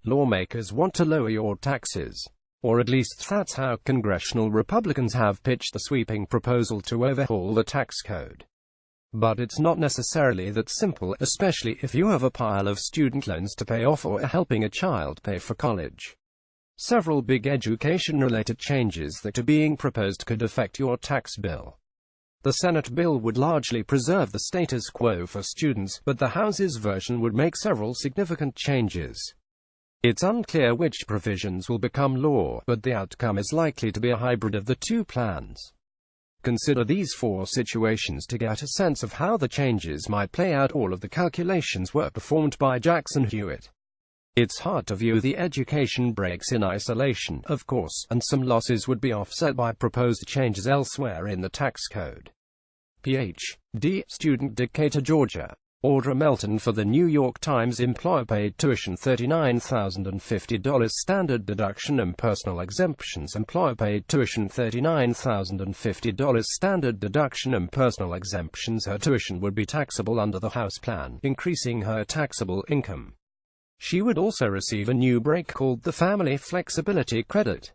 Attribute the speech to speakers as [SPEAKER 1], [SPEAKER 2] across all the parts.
[SPEAKER 1] Lawmakers want to lower your taxes. Or at least that's how congressional Republicans have pitched the sweeping proposal to overhaul the tax code. But it's not necessarily that simple, especially if you have a pile of student loans to pay off or are helping a child pay for college. Several big education-related changes that are being proposed could affect your tax bill. The Senate bill would largely preserve the status quo for students, but the House's version would make several significant changes. It's unclear which provisions will become law, but the outcome is likely to be a hybrid of the two plans. Consider these four situations to get a sense of how the changes might play out. All of the calculations were performed by Jackson Hewitt. It's hard to view the education breaks in isolation, of course, and some losses would be offset by proposed changes elsewhere in the tax code. Ph.D. student Decatur, Georgia. Audra Melton for the New York Times. Employer-paid tuition $39,050 standard deduction and personal exemptions. Employer-paid tuition $39,050 standard deduction and personal exemptions. Her tuition would be taxable under the House plan, increasing her taxable income. She would also receive a new break called the Family Flexibility Credit.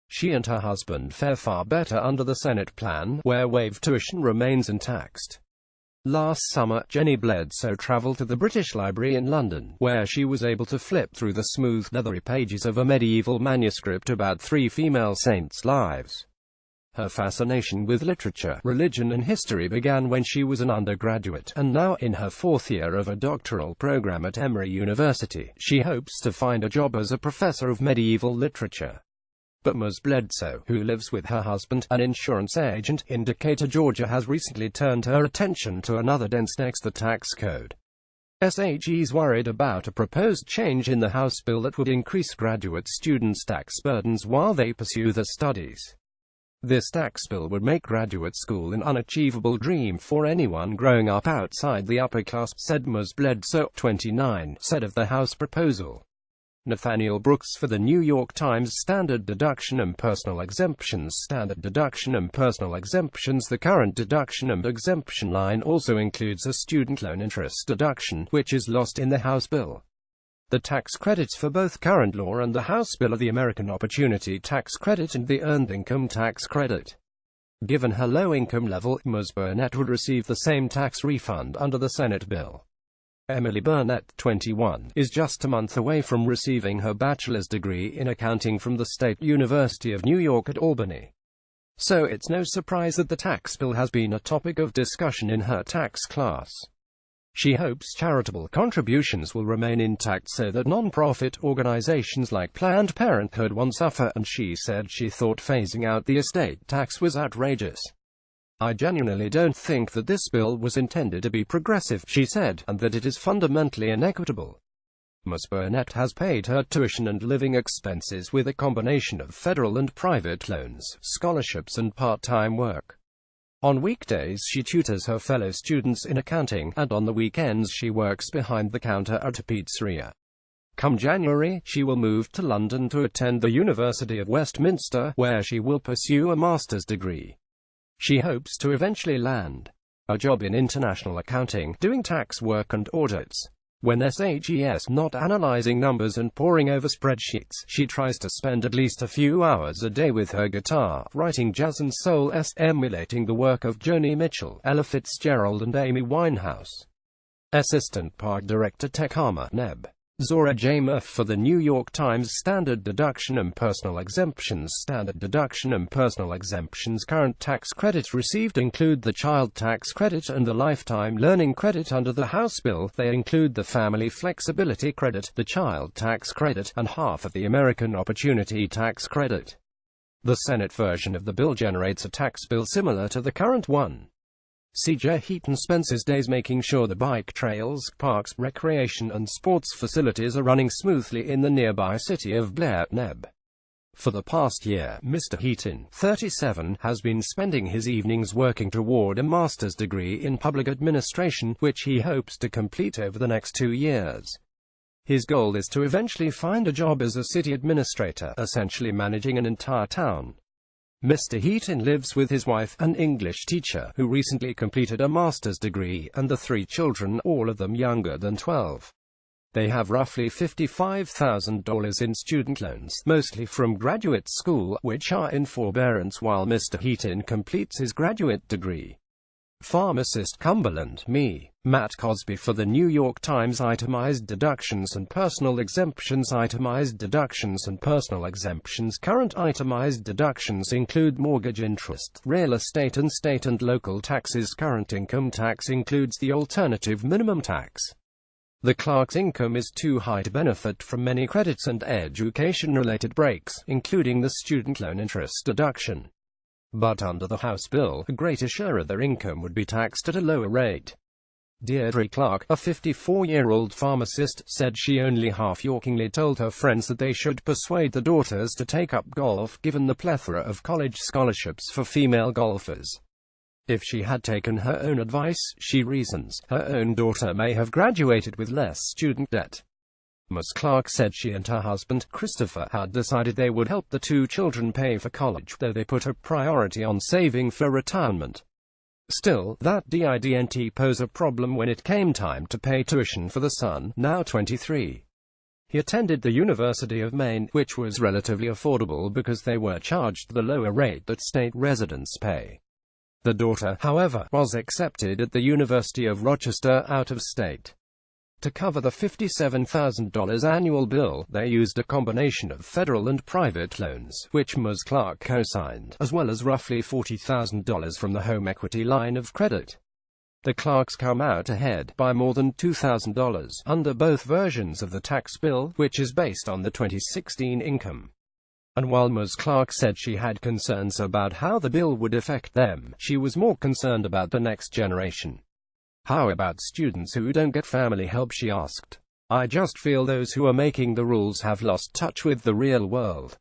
[SPEAKER 1] She and her husband fare far better under the Senate plan, where waived tuition remains untaxed. Last summer, Jenny Bledsoe traveled to the British Library in London, where she was able to flip through the smooth, leathery pages of a medieval manuscript about three female saints' lives. Her fascination with literature, religion and history began when she was an undergraduate, and now, in her fourth year of a doctoral program at Emory University, she hopes to find a job as a professor of medieval literature. But Ms. Bledsoe, who lives with her husband, an insurance agent, in Decatur, Georgia, has recently turned her attention to another dense next, the tax code. SAG's worried about a proposed change in the House bill that would increase graduate students' tax burdens while they pursue their studies. This tax bill would make graduate school an unachievable dream for anyone growing up outside the upper class, said Ms. Bledsoe, 29, said of the House proposal. Nathaniel Brooks for the New York Times. Standard deduction and personal exemptions. Standard deduction and personal exemptions. The current deduction and exemption line also includes a student loan interest deduction, which is lost in the House bill. The tax credits for both current law and the House bill are the American Opportunity Tax Credit and the Earned Income Tax Credit. Given her low income level, Ms. Burnett would receive the same tax refund under the Senate bill. Emily Burnett, 21, is just a month away from receiving her bachelor's degree in accounting from the State University of New York at Albany. So it's no surprise that the tax bill has been a topic of discussion in her tax class. She hopes charitable contributions will remain intact so that non-profit organizations like Planned Parenthood won't suffer, and she said she thought phasing out the estate tax was outrageous. I genuinely don't think that this bill was intended to be progressive, she said, and that it is fundamentally inequitable. Ms. Burnett has paid her tuition and living expenses with a combination of federal and private loans, scholarships and part-time work. On weekdays she tutors her fellow students in accounting, and on the weekends she works behind the counter at a pizzeria. Come January, she will move to London to attend the University of Westminster, where she will pursue a master's degree. She hopes to eventually land a job in international accounting, doing tax work and audits. When SAG's not analyzing numbers and poring over spreadsheets, she tries to spend at least a few hours a day with her guitar, writing jazz and soul, emulating the work of Joni Mitchell, Ella Fitzgerald and Amy Winehouse. Assistant Park Director Tekama Neb. Zora J. Murph for the New York Times. Standard deduction and personal exemptions. Standard deduction and personal exemptions. Current tax credits received include the Child Tax Credit and the Lifetime Learning Credit under the House bill. They include the Family Flexibility Credit, the Child Tax Credit, and half of the American Opportunity Tax Credit. The Senate version of the bill generates a tax bill similar to the current one. CJ Heaton spends his days making sure the bike trails, parks, recreation and sports facilities are running smoothly in the nearby city of Blair, Neb. For the past year, Mr. Heaton, 37, has been spending his evenings working toward a master's degree in public administration, which he hopes to complete over the next 2 years. His goal is to eventually find a job as a city administrator, essentially managing an entire town. Mr. Heaton lives with his wife, an English teacher, who recently completed a master's degree, and the 3 children, all of them younger than 12. They have roughly $55,000 in student loans, mostly from graduate school, which are in forbearance while Mr. Heaton completes his graduate degree. Pharmacist Cumberland, me. Matt Cosby for the New York Times. Itemized deductions and personal exemptions. Itemized deductions and personal exemptions. Current itemized deductions include mortgage interest, real estate and state and local taxes. Current income tax includes the alternative minimum tax. The clerk's income is too high to benefit from many credits and education-related breaks, including the student loan interest deduction. But under the House bill, a greater share of their income would be taxed at a lower rate. Deirdre Clark, a 54-year-old pharmacist, said she only half-jokingly told her friends that they should persuade the daughters to take up golf, given the plethora of college scholarships for female golfers. If she had taken her own advice, she reasons, her own daughter may have graduated with less student debt. Ms. Clark said she and her husband, Christopher, had decided they would help the two children pay for college, though they put a priority on saving for retirement. Still, that didn't pose a problem when it came time to pay tuition for the son, now 23. He attended the University of Maine, which was relatively affordable because they were charged the lower rate that state residents pay. The daughter, however, was accepted at the University of Rochester, out of state. To cover the $57,000 annual bill, they used a combination of federal and private loans, which Ms. Clark co-signed, as well as roughly $40,000 from the home equity line of credit. The Clarks come out ahead by more than $2,000 under both versions of the tax bill, which is based on the 2016 income. And while Ms. Clark said she had concerns about how the bill would affect them, she was more concerned about the next generation. How about students who don't get family help, she asked. I just feel those who are making the rules have lost touch with the real world.